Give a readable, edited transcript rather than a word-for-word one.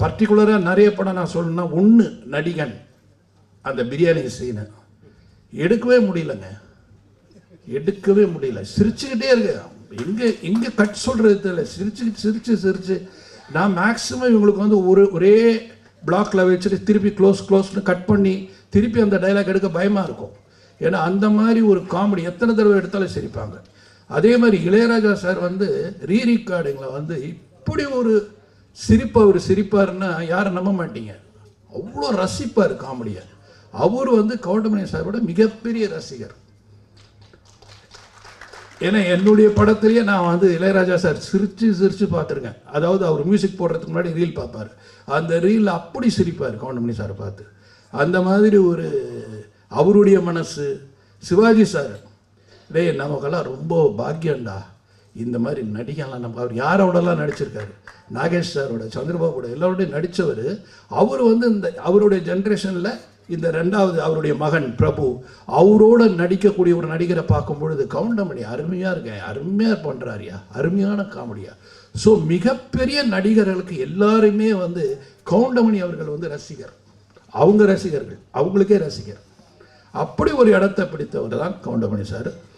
பர்டிகுலராக நிறைய படம் நான் சொல்லணும்னா ஒன்று நடிகன் அந்த பிரியாணி சீனு எடுக்கவே முடியலங்க, எடுக்கவே முடியல. சிரிச்சுக்கிட்டே இருக்கு, எங்கே கட் சொல்கிறது தெரியல. சிரிச்சு நான் மேக்ஸிமம் இவங்களுக்கு வந்து ஒரே பிளாக்ல வச்சுட்டு திருப்பி க்ளோஸ்னு கட் பண்ணி திருப்பி அந்த டைலாக் எடுக்க பயமாக இருக்கும். ஏன்னா அந்த மாதிரி ஒரு காமெடி எத்தனை தடவை எடுத்தாலும் சிரிப்பாங்க. அதே மாதிரி இளையராஜா சார் வந்து ரீரெக்கார்டிங்கில் வந்து இப்படி ஒரு சிரிப்பாருன்னா யாரும் நம்ப மாட்டீங்க, அவ்வளோ ரசிப்பார் காமெடியை. அவர் வந்து கவுண்டமணி சாரோட மிகப்பெரிய ரசிகர். ஏன்னா என்னுடைய படத்துலேயே நான் வந்து இளையராஜா சார் சிரிச்சு பார்த்துருக்கேன். அதாவது அவர் மியூசிக் போடுறதுக்கு முன்னாடி ரீல் பார்ப்பார், அந்த ரீலில் அப்படி சிரிப்பார் கவுண்டமணி சாரை பார்த்து. அந்த மாதிரி ஒரு அவருடைய மனசு. சிவாஜி சார், டேய் நமக்கெல்லாம் ரொம்ப பாக்கியம்டா, இந்த மாதிரி நடிகலாம். நம்ம அவர் யாரோடலாம் நடிச்சிருக்காரு, நாகேஷ் சாரோட, சந்திரபாபுட எல்லாரோடையும் நடித்தவர். அவர் வந்து இந்த அவருடைய ஜென்ரேஷனில் இந்த ரெண்டாவது அவருடைய மகன் பிரபு அவரோட நடிக்கக்கூடிய ஒரு நடிகரை பார்க்கும் பொழுது கவுண்டமணி அருமையாக இருக்கேன், அருமையாக பண்ணுறாரியா, அருமையான காமெடியா. ஸோ மிகப்பெரிய நடிகர்களுக்கு எல்லாருமே வந்து கவுண்டமணி அவர்கள் வந்து ரசிகர், அவங்க ரசிகர்கள், அவங்களுக்கே ரசிகர். அப்படி ஒரு இடத்தை பிடித்தவர் தான் கவுண்டமணி சார்.